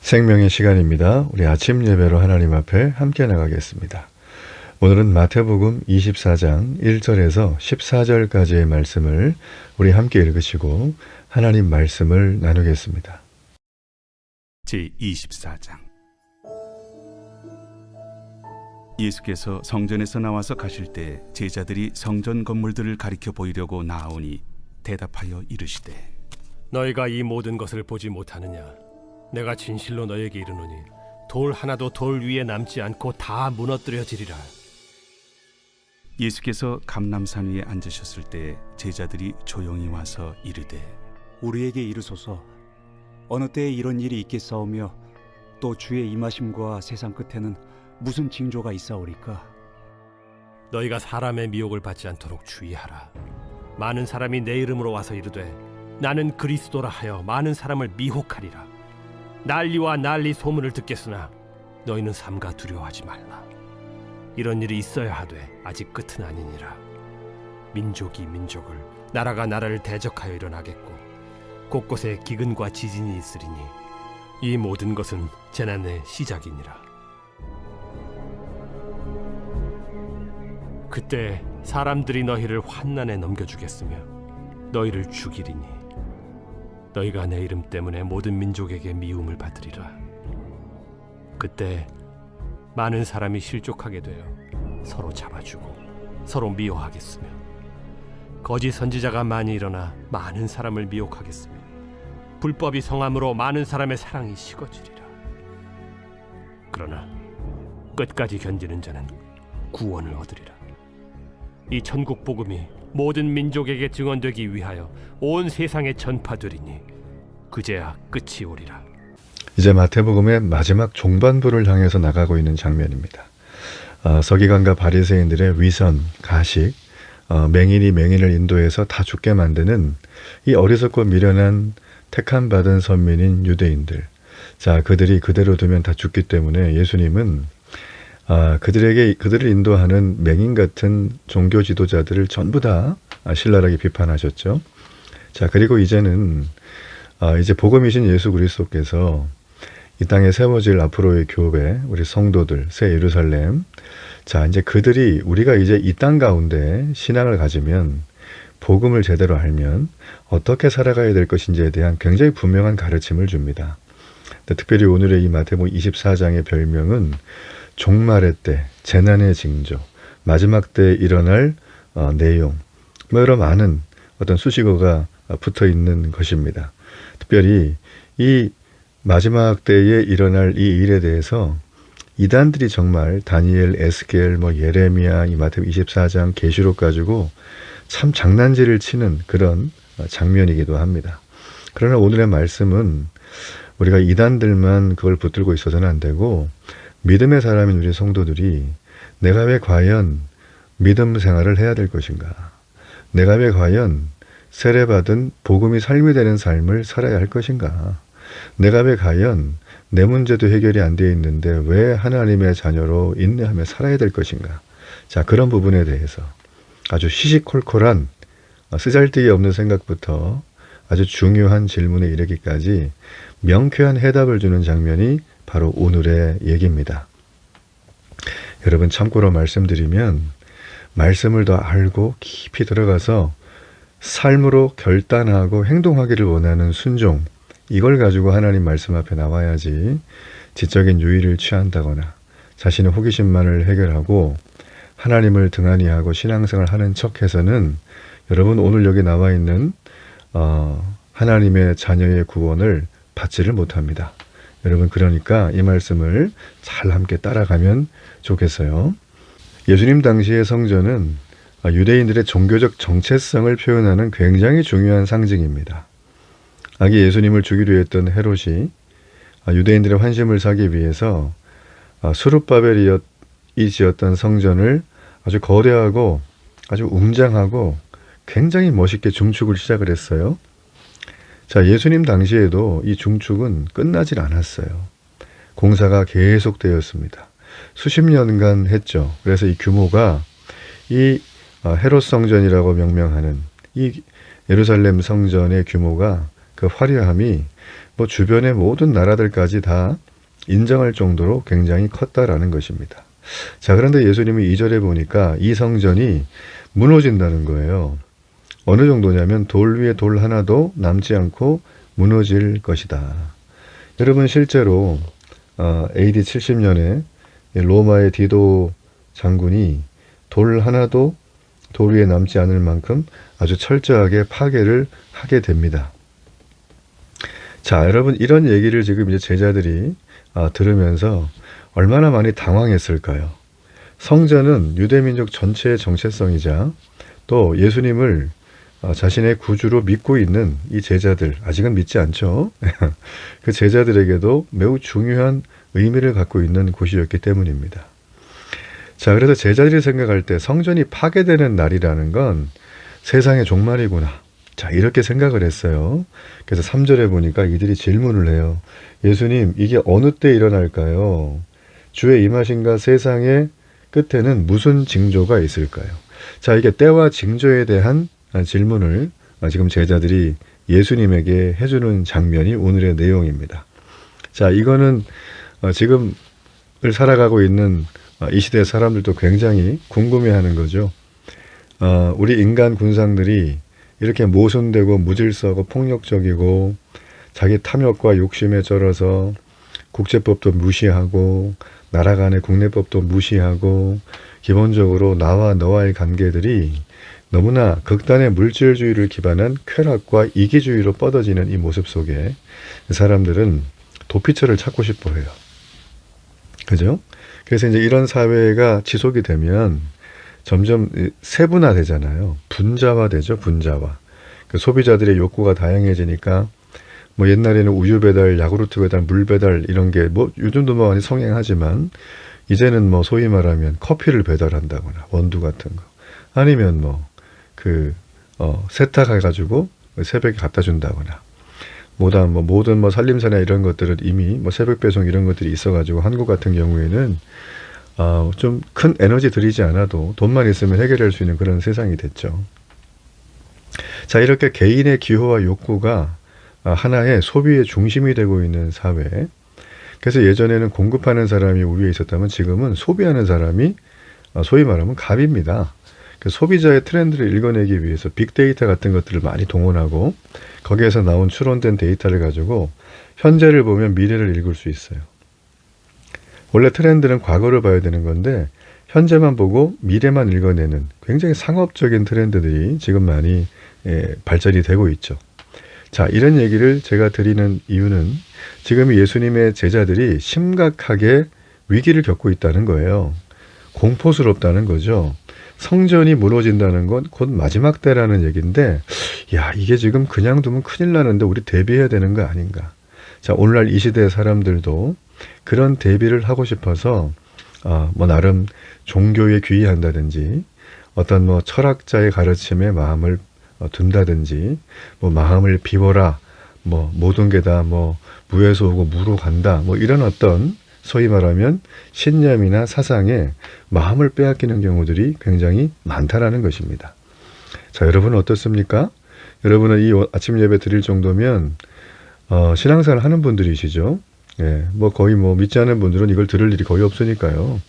생명의 시간입니다. 우리 아침 예배로 하나님 앞에 함께 나가겠습니다. 오늘은 마태복음 24장 1절에서 14절까지의 말씀을 우리 함께 읽으시고 하나님 말씀을 나누겠습니다. 제24장. 예수께서 성전에서 나와서 가실 때 제자들이 성전 건물들을 가리켜 보이려고 나아오니 대답하여 이르시되, 너희가 이 모든 것을 보지 못하느냐? 내가 진실로 너희에게 이르노니 돌 하나도 돌 위에 남지 않고 다 무너뜨려지리라. 예수께서 감람산 위에 앉으셨을 때 제자들이 조용히 와서 이르되, 우리에게 이르소서, 어느 때에 이런 일이 있겠사오며 또 주의 임하심과 세상 끝에는 무슨 징조가 있사오리까? 너희가 사람의 미혹을 받지 않도록 주의하라. 많은 사람이 내 이름으로 와서 이르되 나는 그리스도라 하여 많은 사람을 미혹하리라. 난리와 난리 소문을 듣겠으나 너희는 삼가 두려워하지 말라. 이런 일이 있어야 하되 아직 끝은 아니니라. 민족이 민족을, 나라가 나라를 대적하여 일어나겠고 곳곳에 기근과 지진이 있으리니 이 모든 것은 재난의 시작이니라. 그때 사람들이 너희를 환난에 넘겨주겠으며 너희를 죽이리니 너희가 내 이름 때문에 모든 민족에게 미움을 받으리라. 그때 많은 사람이 실족하게 되어 서로 잡아주고 서로 미워하겠으며 거짓 선지자가 많이 일어나 많은 사람을 미혹하겠으며 불법이 성함으로 많은 사람의 사랑이 식어지리라. 그러나 끝까지 견디는 자는 구원을 얻으리라. 이 천국 복음이 모든 민족에게 증언되기 위하여 온 세상에 전파되리니 그제야 끝이 오리라. 이제 마태복음의 마지막 종반부를 향해서 나가고 있는 장면입니다. 서기관과 바리새인들의 위선, 가식, 맹인이 맹인을 인도해서 다 죽게 만드는 이 어리석고 미련한 택함 받은 선민인 유대인들. 자, 그들이 그대로 두면 다 죽기 때문에 예수님은 그들을 인도하는 맹인 같은 종교 지도자들을 전부 다 신랄하게 비판하셨죠. 자, 그리고 이제는 이제 복음이신 예수 그리스도께서 이 땅에 세워질 앞으로의 교회, 우리 성도들, 새 예루살렘. 자, 이제 그들이 우리가 이제 이 땅 가운데 신앙을 가지면 복음을 제대로 알면 어떻게 살아가야 될 것인지에 대한 굉장히 분명한 가르침을 줍니다. 특별히 오늘의 이 마태복음 24장의 별명은 종말의 때, 재난의 징조, 마지막 때에 일어날 내용, 여러 많은 어떤 수식어가 붙어 있는 것입니다. 특별히 이 마지막 때에 일어날 이 일에 대해서 이단들이 정말 다니엘, 에스겔, 예레미야, 이 마태복음 24장, 계시록 가지고 참 장난질을 치는 그런 장면이기도 합니다. 그러나 오늘의 말씀은 우리가 이단들만 그걸 붙들고 있어서는 안 되고 믿음의 사람인 우리 성도들이 내가 왜 과연 믿음 생활을 해야 될 것인가? 내가 왜 과연 세례받은 복음이 삶이 되는 삶을 살아야 할 것인가? 내가 왜 과연 내 문제도 해결이 안 되어 있는데 왜 하나님의 자녀로 인내하며 살아야 될 것인가? 자, 그런 부분에 대해서 아주 시시콜콜한 쓰잘데기 없는 생각부터 아주 중요한 질문에 이르기까지 명쾌한 해답을 주는 장면이 바로 오늘의 얘기입니다. 여러분, 참고로 말씀드리면 말씀을 더 알고 깊이 들어가서 삶으로 결단하고 행동하기를 원하는 순종, 이걸 가지고 하나님 말씀 앞에 나와야지 지적인 유의를 취한다거나 자신의 호기심만을 해결하고 하나님을 등한히 하고 신앙생활 하는 척해서는 여러분 오늘 여기 나와 있는 하나님의 자녀의 구원을 받지를 못합니다. 여러분, 그러니까 이 말씀을 잘 함께 따라가면 좋겠어요. 예수님 당시의 성전은 유대인들의 종교적 정체성을 표현하는 굉장히 중요한 상징입니다. 아기 예수님을 죽이려 했던 헤롯이 유대인들의 환심을 사기 위해서 수룹바벨이 지었던 성전을 아주 거대하고 아주 웅장하고 굉장히 멋있게 중축을 시작을 했어요. 자, 예수님 당시에도 이 중축은 끝나질 않았어요. 공사가 계속되었습니다. 수십 년간 했죠. 그래서 이 규모가 이 헤롯 성전이라고 명명하는 이 예루살렘 성전의 규모가 그 화려함이 뭐 주변의 모든 나라들까지 다 인정할 정도로 굉장히 컸다라는 것입니다. 자, 그런데 예수님이 2절에 보니까 이 성전이 무너진다는 거예요. 어느 정도냐면 돌 위에 돌 하나도 남지 않고 무너질 것이다. 여러분 실제로 AD 70년에 로마의 디도 장군이 돌 하나도 돌 위에 남지 않을 만큼 아주 철저하게 파괴를 하게 됩니다. 자, 여러분 이런 얘기를 지금 이제 제자들이 들으면서 얼마나 많이 당황했을까요? 성전은 유대민족 전체의 정체성이자 또 예수님을 자신의 구주로 믿고 있는 이 제자들, 아직은 믿지 않죠. 그 제자들에게도 매우 중요한 의미를 갖고 있는 곳이었기 때문입니다. 자, 그래서 제자들이 생각할 때 성전이 파괴되는 날이라는 건 세상의 종말이구나. 자, 이렇게 생각을 했어요. 그래서 3절에 보니까 이들이 질문을 해요. 예수님, 이게 어느 때 일어날까요? 주의 임하신가 세상의 끝에는 무슨 징조가 있을까요? 자, 이게 때와 징조에 대한 질문을 지금 제자들이 예수님에게 해주는 장면이 오늘의 내용입니다. 자, 이거는 지금을 살아가고 있는 이 시대 사람들도 굉장히 궁금해하는 거죠. 우리 인간 군상들이 이렇게 모순되고 무질서하고 폭력적이고 자기 탐욕과 욕심에 쩔어서 국제법도 무시하고 나라 간의 국내법도 무시하고 기본적으로 나와 너와의 관계들이 너무나 극단의 물질주의를 기반한 쾌락과 이기주의로 뻗어지는 이 모습 속에 사람들은 도피처를 찾고 싶어 해요. 그죠? 그래서 이제 이런 사회가 지속이 되면 점점 세분화되잖아요. 분자화되죠, 분자화. 그 소비자들의 욕구가 다양해지니까 뭐 옛날에는 우유 배달, 야구르트 배달, 물 배달 이런 게 뭐 요즘도 뭐 많이 성행하지만 이제는 뭐 소위 말하면 커피를 배달한다거나 원두 같은 거 아니면 뭐 세탁해가지고 새벽에 갖다 준다거나 모든 뭐 살림살이나 이런 것들은 이미 뭐 새벽 배송 이런 것들이 있어가지고 한국 같은 경우에는 좀 큰 에너지 들이지 않아도 돈만 있으면 해결할 수 있는 그런 세상이 됐죠. 자, 이렇게 개인의 기호와 욕구가 하나의 소비의 중심이 되고 있는 사회. 그래서 예전에는 공급하는 사람이 우위에 있었다면 지금은 소비하는 사람이 소위 말하면 갑입니다. 그 소비자의 트렌드를 읽어내기 위해서 빅데이터 같은 것들을 많이 동원하고 거기에서 나온 추론된 데이터를 가지고 현재를 보면 미래를 읽을 수 있어요. 원래 트렌드는 과거를 봐야 되는 건데 현재만 보고 미래만 읽어내는 굉장히 상업적인 트렌드들이 지금 많이 발전이 되고 있죠. 자, 이런 얘기를 제가 드리는 이유는 지금 예수님의 제자들이 심각하게 위기를 겪고 있다는 거예요. 공포스럽다는 거죠. 성전이 무너진다는 건 곧 마지막 때라는 얘기인데, 야, 이게 지금 그냥 두면 큰일 나는데 우리 대비해야 되는 거 아닌가. 자, 오늘날 이 시대의 사람들도 그런 대비를 하고 싶어서 뭐 나름 종교에 귀의한다든지 어떤 뭐 철학자의 가르침에 마음을 둔다든지 뭐 마음을 비워라 뭐 모든 게 다 뭐 무에서 오고 무로 간다 뭐 이런 어떤 소위 말하면 신념이나 사상에 마음을 빼앗기는 경우들이 굉장히 많다라는 것입니다. 자, 여러분은 어떻습니까? 여러분은 이 아침 예배 드릴 정도면 신앙생활 하는 분들이시죠. 예, 뭐 거의 뭐 믿지 않는 분들은 이걸 들을 일이 거의 없으니까요.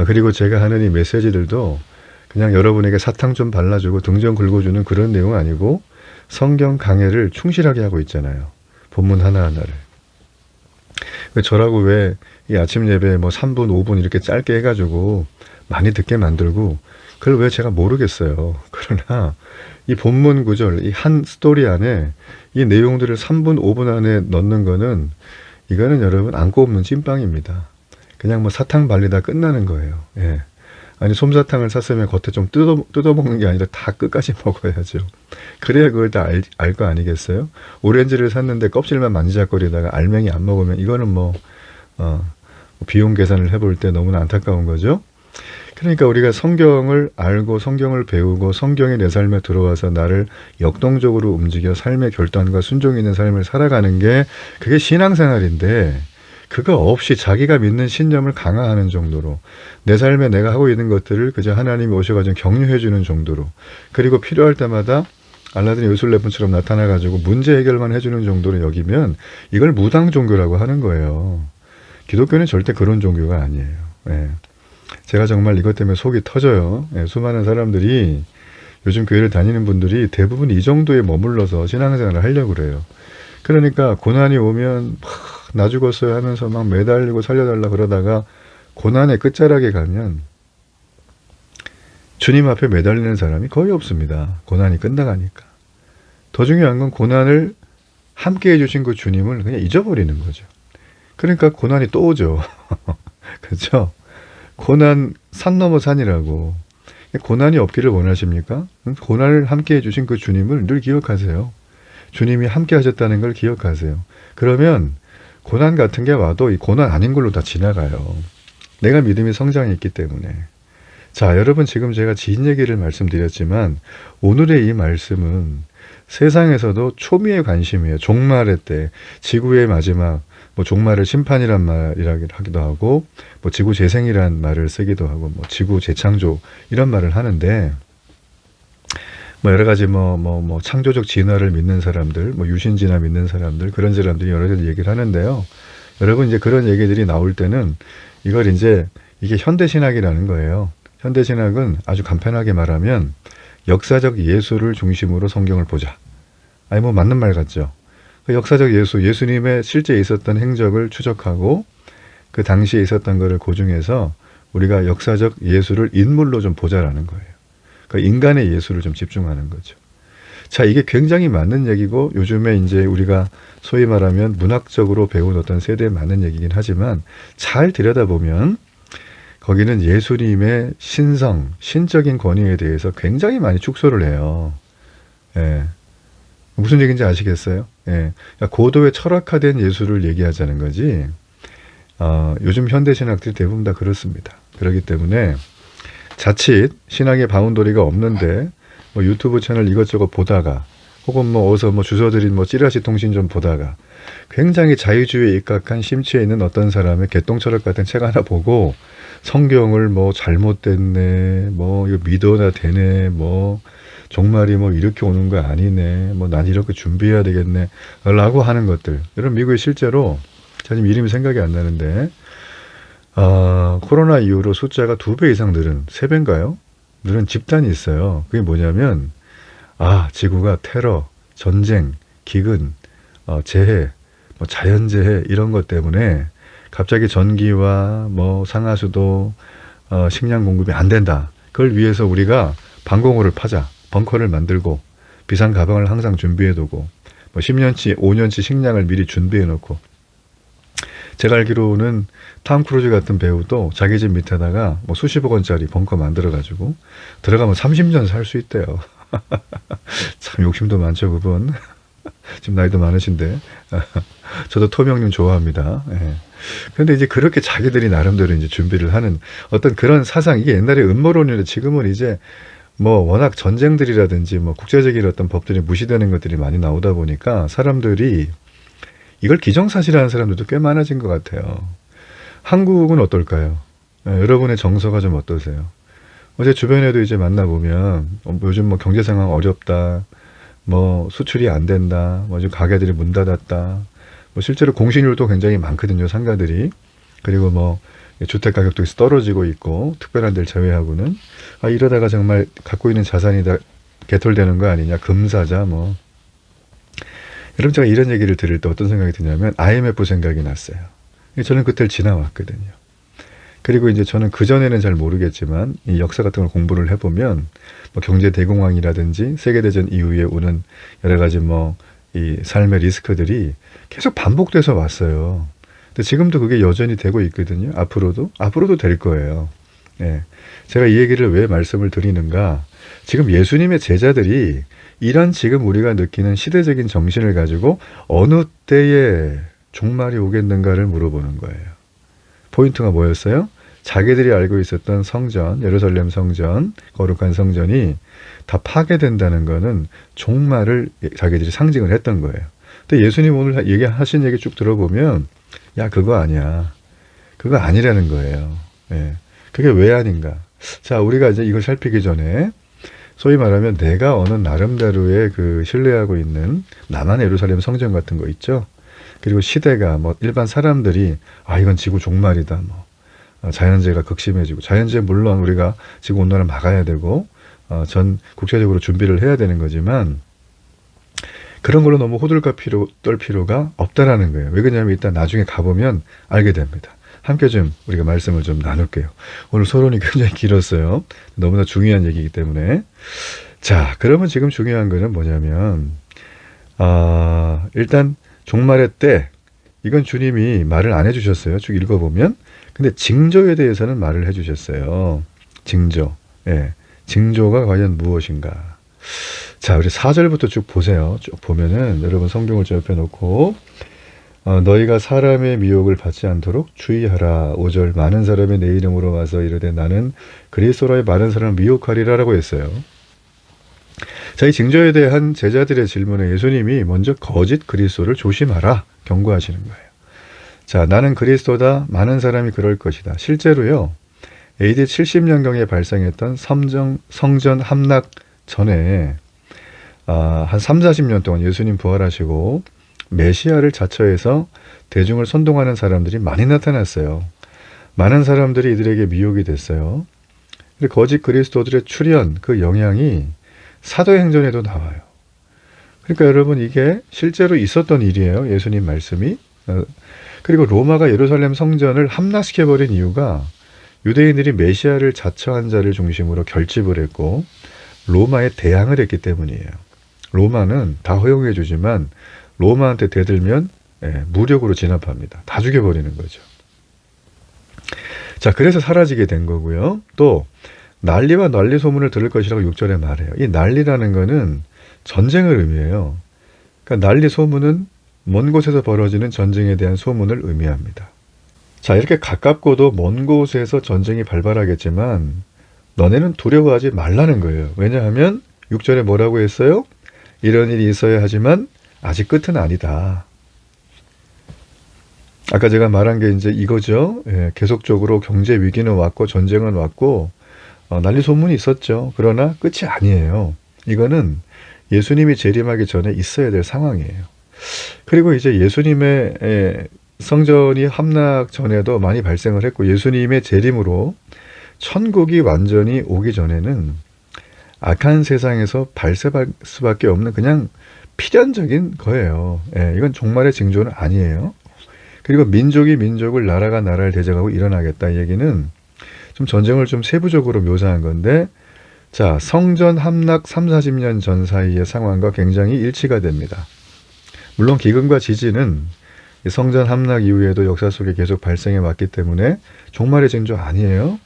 그리고 제가 하는 이 메시지들도 그냥 여러분에게 사탕 좀 발라주고 등 좀 긁어주는 그런 내용 아니고 성경 강해를 충실하게 하고 있잖아요. 본문 하나하나를. 저라고 왜 이 아침 예배 뭐 3분, 5분 이렇게 짧게 해가지고 많이 듣게 만들고 그걸 왜 제가 모르겠어요. 그러나 이 본문 구절, 이 한 스토리 안에 이 내용들을 3분, 5분 안에 넣는 거는 이거는 여러분 안고 없는 찐빵입니다. 그냥 뭐 사탕 발리다 끝나는 거예요. 예. 아니 솜사탕을 샀으면 겉에 좀 뜯어먹는 게 아니라 다 끝까지 먹어야죠. 그래야 그걸 다 알 거 아니겠어요? 오렌지를 샀는데 껍질만 만지작거리다가 알맹이 안 먹으면 이거는 뭐 비용 계산을 해볼 때 너무나 안타까운 거죠. 그러니까 우리가 성경을 알고 성경을 배우고 성경이 내 삶에 들어와서 나를 역동적으로 움직여 삶의 결단과 순종이 있는 삶을 살아가는 게 그게 신앙생활인데 그거 없이 자기가 믿는 신념을 강화하는 정도로 내 삶에 내가 하고 있는 것들을 그저 하나님이 오셔가지고 격려해 주는 정도로 그리고 필요할 때마다 알라딘의 요술래분처럼 나타나가지고 문제 해결만 해주는 정도로 여기면 이걸 무당 종교라고 하는 거예요. 기독교는 절대 그런 종교가 아니에요. 예. 제가 정말 이것 때문에 속이 터져요. 예, 수많은 사람들이 요즘 교회를 다니는 분들이 대부분 이 정도에 머물러서 신앙생활을 하려고 그래요. 그러니까 고난이 오면 나 죽었어요 하면서 막 매달리고 살려달라 그러다가 고난의 끝자락에 가면 주님 앞에 매달리는 사람이 거의 없습니다. 고난이 끝나가니까. 더 중요한 건 고난을 함께 해주신 그 주님을 그냥 잊어버리는 거죠. 그러니까 고난이 또 오죠. 그렇죠? 고난 산 넘어 산이라고. 고난이 없기를 원하십니까? 고난을 함께 해주신 그 주님을 늘 기억하세요. 주님이 함께 하셨다는 걸 기억하세요. 그러면 고난 같은 게 와도 이 고난 아닌 걸로 다 지나가요. 내가 믿음이 성장이 있기 때문에. 자, 여러분 지금 제가 지인 얘기를 말씀드렸지만 오늘의 이 말씀은 세상에서도 초미의 관심이에요. 종말의 때, 지구의 마지막, 뭐 종말을 심판이란 말이라고 하기도 하고, 뭐 지구 재생이란 말을 쓰기도 하고, 뭐 지구 재창조 이런 말을 하는데, 뭐 여러 가지 뭐 창조적 진화를 믿는 사람들, 뭐 유신 진화 믿는 사람들, 그런 사람들이 여러 가지 얘기를 하는데요. 여러분 이제 그런 얘기들이 나올 때는 이걸 이제 이게 현대신학이라는 거예요. 현대신학은 아주 간편하게 말하면 역사적 예수를 중심으로 성경을 보자. 아니 뭐 맞는 말 같죠. 그 역사적 예수, 예수님의 실제 있었던 행적을 추적하고 그 당시에 있었던 것을 고증해서 우리가 역사적 예수를 인물로 좀 보자라는 거예요. 그러니까 인간의 예수를 좀 집중하는 거죠. 자, 이게 굉장히 맞는 얘기고 요즘에 이제 우리가 소위 말하면 문학적으로 배운 어떤 세대에 맞는 얘기긴 하지만 잘 들여다보면 거기는 예수님의 신성, 신적인 권위에 대해서 굉장히 많이 축소를 해요. 예. 무슨 얘기인지 아시겠어요? 예. 그러니까 고도의 철학화된 예수를 얘기하자는 거지. 요즘 현대신학들이 대부분 다 그렇습니다. 그렇기 때문에 자칫 신학의 바운더리가 없는데 뭐 유튜브 채널 이것저것 보다가 혹은 뭐 어디서 뭐 주워들인 뭐 찌라시 통신 좀 보다가 굉장히 자유주의에 입각한 심취해 있는 어떤 사람의 개똥철학 같은 책 하나 보고 성경을 뭐 잘못됐네, 뭐 이거 믿어야 되네, 뭐 종말이 뭐 이렇게 오는 거 아니네, 뭐 난 이렇게 준비해야 되겠네 라고 하는 것들. 여러분 미국에 실제로 저는 이름이 생각이 안 나는데 코로나 이후로 숫자가 2배 이상 늘은, 3배인가요? 늘은 집단이 있어요. 그게 뭐냐면 지구가 테러, 전쟁, 기근, 재해, 뭐 자연재해 이런 것 때문에 갑자기 전기와 뭐 상하수도, 식량 공급이 안 된다. 그걸 위해서 우리가 방공호를 파자, 벙커를 만들고 비상 가방을 항상 준비해두고 뭐 10년치, 5년치 식량을 미리 준비해놓고. 제가 알기로는 탐 크루즈 같은 배우도 자기 집 밑에다가 뭐 수십억 원짜리 벙커 만들어가지고 들어가면 30년 살 수 있대요. 참 욕심도 많죠, 그분. 지금 나이도 많으신데. 저도 톰 형님 좋아합니다. 예. 그런데 이제 그렇게 자기들이 나름대로 이제 준비를 하는 어떤 그런 사상, 이게 옛날에 음모론이었는데 지금은 이제 뭐 워낙 전쟁들이라든지 뭐 국제적인 어떤 법들이 무시되는 것들이 많이 나오다 보니까 사람들이 이걸 기정사실화하는 사람들도 꽤 많아진 것 같아요. 한국은 어떨까요? 여러분의 정서가 좀 어떠세요? 어제 주변에도 이제 만나보면 요즘 뭐 경제 상황 어렵다, 뭐 수출이 안 된다, 뭐 지금 가게들이 문 닫았다, 뭐 실제로 공실률도 굉장히 많거든요, 상가들이. 그리고 뭐 주택 가격도 떨어지고 있고 특별한 데를 제외하고는 이러다가 정말 갖고 있는 자산이 다 개털되는 거 아니냐, 금사자 뭐. 여러분 제가 이런 얘기를 들을 때 어떤 생각이 드냐면 IMF 생각이 났어요. 저는 그때를 지나왔거든요. 그리고 이제 저는 그전에는 잘 모르겠지만 이 역사 같은 걸 공부를 해보면 뭐 경제 대공황이라든지 세계대전 이후에 오는 여러 가지 뭐 이 삶의 리스크들이 계속 반복돼서 왔어요. 근데 지금도 그게 여전히 되고 있거든요. 앞으로도 될 거예요. 예. 제가 이 얘기를 왜 말씀을 드리는가? 지금 예수님의 제자들이 이런 지금 우리가 느끼는 시대적인 정신을 가지고 어느 때에 종말이 오겠는가를 물어보는 거예요. 포인트가 뭐였어요? 자기들이 알고 있었던 성전, 예루살렘 성전, 거룩한 성전이 다 파괴된다는 거는 종말을 자기들이 상징을 했던 거예요. 근데 예수님 오늘 얘기하신 얘기 쭉 들어보면 야, 그거 아니야. 그거 아니라는 거예요. 예. 그게 왜 아닌가? 자, 우리가 이제 이걸 살피기 전에 소위 말하면 내가 어느 나름대로의 그 신뢰하고 있는 나만 예루살렘 성전 같은 거 있죠. 그리고 시대가 뭐 일반 사람들이 이건 지구 종말이다. 뭐 자연재해가 극심해지고 자연재해 물론 우리가 지구 온난화를 막아야 되고 전 국제적으로 준비를 해야 되는 거지만 그런 걸로 너무 호들갑 떨 필요가 없다라는 거예요. 왜 그러냐면 일단 나중에 가보면 알게 됩니다. 함께 좀 우리가 말씀을 좀 나눌게요. 오늘 서론이 굉장히 길었어요. 너무나 중요한 얘기이기 때문에. 자, 그러면 지금 중요한 거는 뭐냐면 일단 종말의 때 이건 주님이 말을 안 해주셨어요. 쭉 읽어보면. 근데 징조에 대해서는 말을 해주셨어요. 징조. 예, 징조가 과연 무엇인가. 자, 우리 4절부터 쭉 보세요. 쭉 보면은 여러분 성경을 좀 옆에 놓고 너희가 사람의 미혹을 받지 않도록 주의하라. 5절 많은 사람이 내 이름으로 와서 이르되 나는 그리스도라의 많은 사람을 미혹하리라라고 했어요. 자, 이 징조에 대한 제자들의 질문에 예수님이 먼저 거짓 그리스도를 조심하라 경고하시는 거예요. 자, 나는 그리스도다. 많은 사람이 그럴 것이다. 실제로요. AD 70년경에 발생했던 성전 함락 전에 한 3, 40년 동안 예수님 부활하시고 메시아를 자처해서 대중을 선동하는 사람들이 많이 나타났어요. 많은 사람들이 이들에게 미혹이 됐어요. 거짓 그리스도들의 출현, 그 영향이 사도행전에도 나와요. 그러니까 여러분 이게 실제로 있었던 일이에요. 예수님 말씀이. 그리고 로마가 예루살렘 성전을 함락시켜버린 이유가 유대인들이 메시아를 자처한 자를 중심으로 결집을 했고 로마에 대항을 했기 때문이에요. 로마는 다 허용해 주지만 로마한테 대들면 무력으로 진압합니다. 다 죽여버리는 거죠. 자, 그래서 사라지게 된 거고요. 또 난리와 난리 소문을 들을 것이라고 6절에 말해요. 이 난리라는 거는 전쟁을 의미해요. 그러니까 난리 소문은 먼 곳에서 벌어지는 전쟁에 대한 소문을 의미합니다. 자, 이렇게 가깝고도 먼 곳에서 전쟁이 발발하겠지만 너네는 두려워하지 말라는 거예요. 왜냐하면 6절에 뭐라고 했어요? 이런 일이 있어야 하지만 아직 끝은 아니다. 아까 제가 말한 게 이제 이거죠. 계속적으로 경제 위기는 왔고 전쟁은 왔고 난리 소문이 있었죠. 그러나 끝이 아니에요. 이거는 예수님이 재림하기 전에 있어야 될 상황이에요. 그리고 이제 예수님의 성전이 함락 전에도 많이 발생을 했고 예수님의 재림으로 천국이 완전히 오기 전에는 악한 세상에서 발생할 수밖에 없는 그냥 필연적인 거예요. 이건 종말의 징조는 아니에요. 그리고 민족이 민족을 나라가 나라를 대적하고 일어나겠다. 이 얘기는 좀 전쟁을 좀 세부적으로 묘사한 건데 자, 성전 함락 3, 40년 전 사이의 상황과 굉장히 일치가 됩니다. 물론 기근과 지진은 성전 함락 이후에도 역사 속에 계속 발생해 왔기 때문에 종말의 징조 아니에요.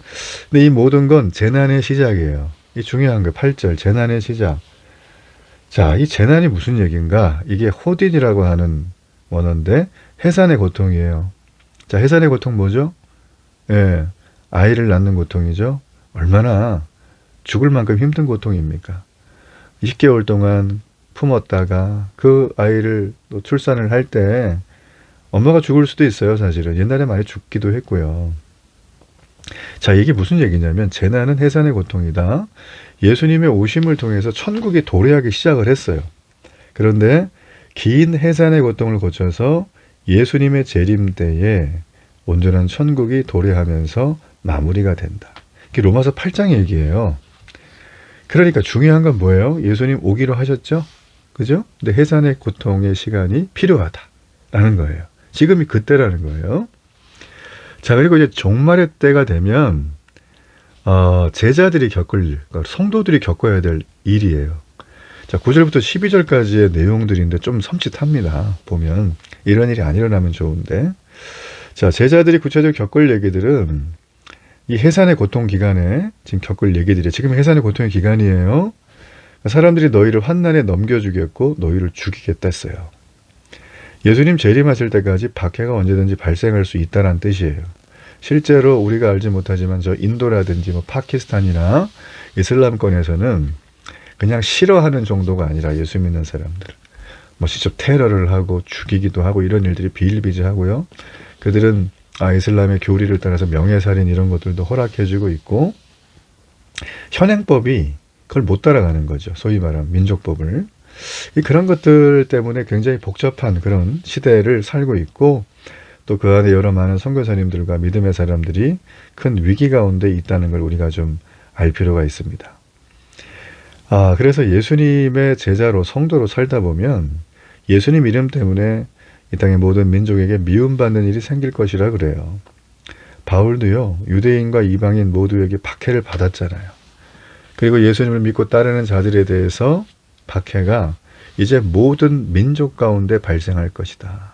근데 이 모든 건 재난의 시작이에요. 이 중요한 거 8절 재난의 시작. 자, 이 재난이 무슨 얘기인가? 이게 호딘이라고 하는 원어인데 해산의 고통이에요. 자, 해산의 고통 뭐죠? 아이를 낳는 고통이죠. 얼마나 죽을 만큼 힘든 고통입니까? 20개월 동안 품었다가 그 아이를 또 출산을 할 때 엄마가 죽을 수도 있어요. 사실은 옛날에 많이 죽기도 했고요. 자, 이게 무슨 얘기냐면 재난은 해산의 고통이다. 예수님의 오심을 통해서 천국이 도래하기 시작을 했어요. 그런데 긴 해산의 고통을 거쳐서 예수님의 재림 때에 온전한 천국이 도래하면서 마무리가 된다. 이게 로마서 8장 얘기예요. 그러니까 중요한 건 뭐예요? 예수님 오기로 하셨죠? 그죠? 근데 해산의 고통의 시간이 필요하다라는 거예요. 지금이 그때라는 거예요. 자, 그리고 이제 종말의 때가 되면 제자들이 성도들이 겪어야 될 일이에요. 자, 9절부터 12절까지의 내용들인데 좀 섬찟합니다. 보면 이런 일이 안 일어나면 좋은데 자, 제자들이 구체적으로 겪을 얘기들은 이 해산의 고통 기간에 지금 겪을 얘기들이에요. 지금 해산의 고통의 기간이에요. 사람들이 너희를 환난에 넘겨주겠고 너희를 죽이겠다 했어요. 예수님 재림하실 때까지 박해가 언제든지 발생할 수 있다는 뜻이에요. 실제로 우리가 알지 못하지만 저 인도라든지 뭐 파키스탄이나 이슬람권에서는 그냥 싫어하는 정도가 아니라 예수 믿는 사람들 뭐 직접 테러를 하고 죽이기도 하고 이런 일들이 비일비재하고요. 그들은 이슬람의 교리를 따라서 명예살인 이런 것들도 허락해주고 있고 현행법이 그걸 못 따라가는 거죠. 소위 말하는 민족법을. 그런 것들 때문에 굉장히 복잡한 그런 시대를 살고 있고 또 그 안에 여러 많은 선교사님들과 믿음의 사람들이 큰 위기 가운데 있다는 걸 우리가 좀 알 필요가 있습니다. 그래서 예수님의 제자로 성도로 살다 보면 예수님 이름 때문에 이 땅의 모든 민족에게 미움받는 일이 생길 것이라 그래요. 바울도요, 유대인과 이방인 모두에게 박해를 받았잖아요. 그리고 예수님을 믿고 따르는 자들에 대해서 박해가 이제 모든 민족 가운데 발생할 것이다.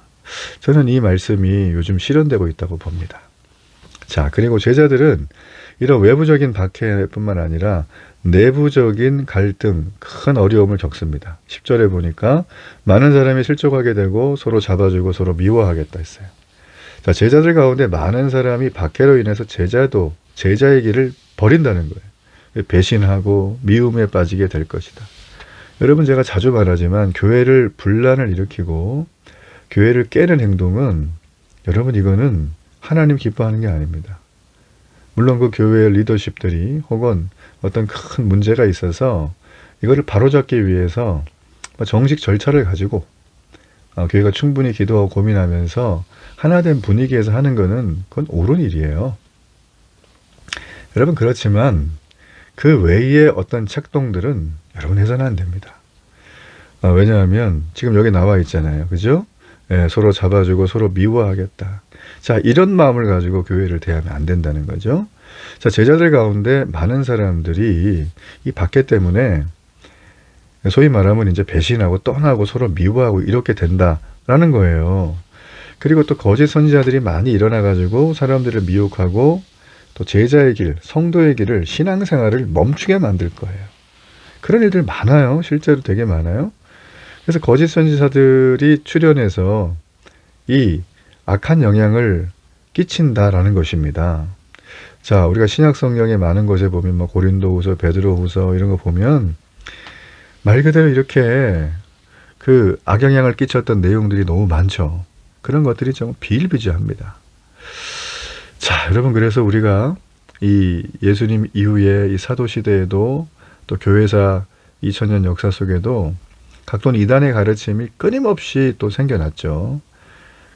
저는 이 말씀이 요즘 실현되고 있다고 봅니다. 자, 그리고 제자들은 이런 외부적인 박해뿐만 아니라 내부적인 갈등, 큰 어려움을 겪습니다. 10절에 보니까 많은 사람이 실족하게 되고 서로 잡아주고 서로 미워하겠다 했어요. 자, 제자들 가운데 많은 사람이 박해로 인해서 제자의 길을 버린다는 거예요. 배신하고 미움에 빠지게 될 것이다. 여러분, 제가 자주 말하지만 교회를 분란을 일으키고 교회를 깨는 행동은 여러분 이거는 하나님 기뻐하는 게 아닙니다. 물론 그 교회의 리더십들이 혹은 어떤 큰 문제가 있어서 이거를 바로잡기 위해서 정식 절차를 가지고 교회가 충분히 기도하고 고민하면서 하나된 분위기에서 하는 거는 그건 옳은 일이에요. 여러분, 그렇지만 그 외의 어떤 책동들은 여러분 해서는 안 됩니다. 왜냐하면 지금 여기 나와 있잖아요. 그죠? 서로 잡아주고 서로 미워하겠다. 자, 이런 마음을 가지고 교회를 대하면 안 된다는 거죠. 자, 제자들 가운데 많은 사람들이 이 박해 때문에 소위 말하면 이제 배신하고 떠나고 서로 미워하고 이렇게 된다라는 거예요. 그리고 또 거짓 선지자들이 많이 일어나가지고 사람들을 미혹하고 또 제자의 길, 성도의 길을 신앙생활을 멈추게 만들 거예요. 그런 일들 많아요. 실제로 되게 많아요. 그래서 거짓 선지자들이 출현해서 이 악한 영향을 끼친다라는 것입니다. 자, 우리가 신약 성경에 많은 곳에 보면 고린도후서, 베드로후서 이런 거 보면 말 그대로 이렇게 그 악영향을 끼쳤던 내용들이 너무 많죠. 그런 것들이 좀 비일비재합니다. 자, 여러분, 그래서 우리가 이 예수님 이후에 이 사도 시대에도 또 교회사 2000년 역사 속에도 각종 이단의 가르침이 끊임없이 또 생겨났죠.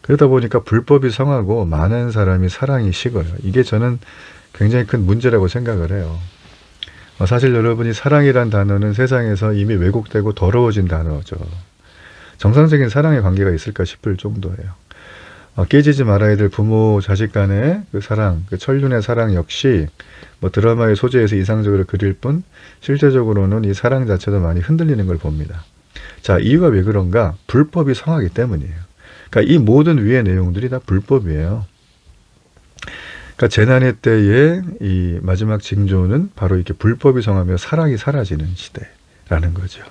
그러다 보니까 불법이 성하고 많은 사람이 사랑이 식어요. 이게 저는 굉장히 큰 문제라고 생각을 해요. 사실 여러분이 사랑이란 단어는 세상에서 이미 왜곡되고 더러워진 단어죠. 정상적인 사랑의 관계가 있을까 싶을 정도예요. 깨지지 말아야 될 부모 자식 간의 그 사랑, 그 천륜의 사랑 역시 드라마의 소재에서 이상적으로 그릴 뿐 실제적으로는 이 사랑 자체도 많이 흔들리는 걸 봅니다. 자, 이유가 왜 그런가? 불법이 성하기 때문이에요. 그러니까 이 모든 위의 내용들이 다 불법이에요. 그러니까 재난의 때에 이 마지막 징조는 바로 이렇게 불법이 성하며 사랑이 사라지는 시대라는 거죠.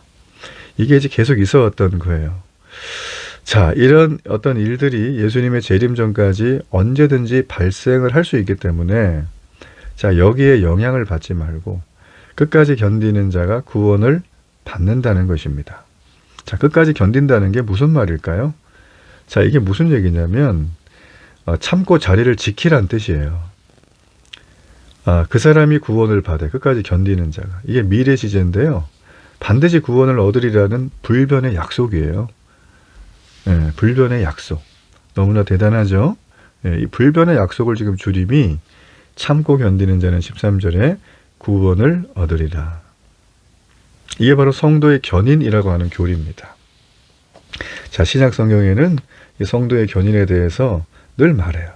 이게 이제 계속 있어왔던 거예요. 자, 이런 어떤 일들이 예수님의 재림 전까지 언제든지 발생을 할 수 있기 때문에 자, 여기에 영향을 받지 말고 끝까지 견디는 자가 구원을 받는다는 것입니다. 자, 끝까지 견딘다는 게 무슨 말일까요? 자, 이게 무슨 얘기냐면 참고 자리를 지키란 뜻이에요. 그 사람이 구원을 받아 끝까지 견디는 자가. 이게 미래 시제인데요. 반드시 구원을 얻으리라는 불변의 약속이에요. 불변의 약속. 너무나 대단하죠? 이 불변의 약속을 지금 주님이 참고 견디는 자는 13절에 구원을 얻으리라. 이게 바로 성도의 견인이라고 하는 교리입니다. 자, 신약 성경에는 이 성도의 견인에 대해서 늘 말해요.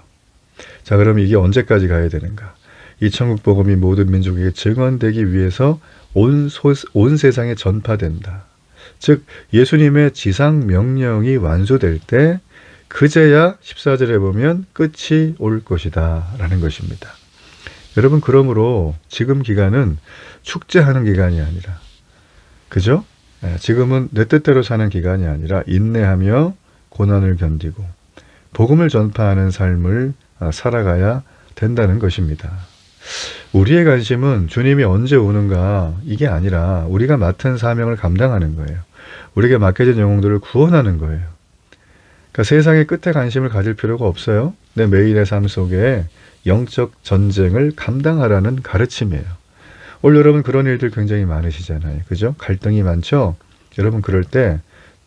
자, 그럼 이게 언제까지 가야 되는가? 이 천국 복음이 모든 민족에게 증언되기 위해서 온 세상에 전파된다. 즉 예수님의 지상 명령이 완수될 때 그제야 14절에 보면 끝이 올 것이다 라는 것입니다. 여러분, 그러므로 지금 기간은 축제하는 기간이 아니라, 그죠? 지금은 내 뜻대로 사는 기간이 아니라 인내하며 고난을 견디고 복음을 전파하는 삶을 살아가야 된다는 것입니다. 우리의 관심은 주님이 언제 오는가 이게 아니라 우리가 맡은 사명을 감당하는 거예요. 우리에게 맡겨진 영혼들을 구원하는 거예요. 그러니까 세상의 끝에 관심을 가질 필요가 없어요. 내 매일의 삶 속에 영적 전쟁을 감당하라는 가르침이에요. 오늘 여러분 그런 일들 굉장히 많으시잖아요. 그죠? 갈등이 많죠? 여러분 그럴 때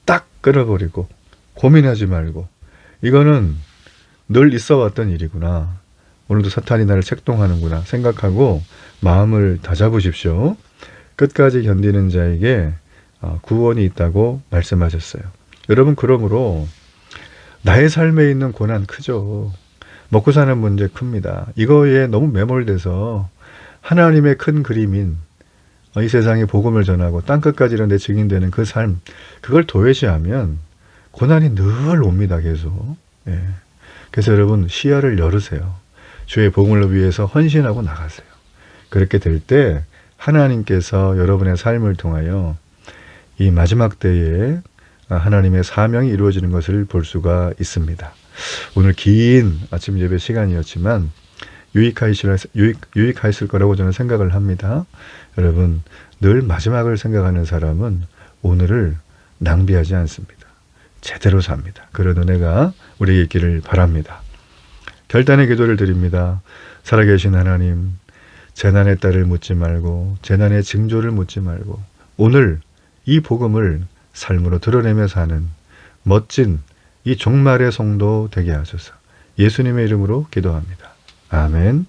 딱 끊어버리고 고민하지 말고 이거는 늘 있어 왔던 일이구나. 오늘도 사탄이 나를 책동하는구나 생각하고 마음을 다잡으십시오. 끝까지 견디는 자에게 구원이 있다고 말씀하셨어요. 여러분 그러므로 나의 삶에 있는 고난 크죠. 먹고 사는 문제 큽니다. 이거에 너무 매몰돼서 하나님의 큰 그림인 이 세상에 복음을 전하고 땅끝까지 이런 데 증인되는 그 삶, 그걸 도외시하면 고난이 늘 옵니다. 계속. 예. 그래서 여러분 시야를 열으세요. 주의 복음을 위해서 헌신하고 나가세요. 그렇게 될 때 하나님께서 여러분의 삶을 통하여 이 마지막 때에 하나님의 사명이 이루어지는 것을 볼 수가 있습니다. 오늘 긴 아침 예배 시간이었지만 유익하였을 거라고 저는 생각을 합니다. 여러분 늘 마지막을 생각하는 사람은 오늘을 낭비하지 않습니다. 제대로 삽니다. 그런 은혜가 우리에게 있기를 바랍니다. 결단의 기도를 드립니다. 살아계신 하나님, 재난의 딸을 묻지 말고 재난의 징조를 묻지 말고 오늘 이 복음을 삶으로 드러내며 사는 멋진 이 종말의 성도 되게 하소서. 예수님의 이름으로 기도합니다. 아멘.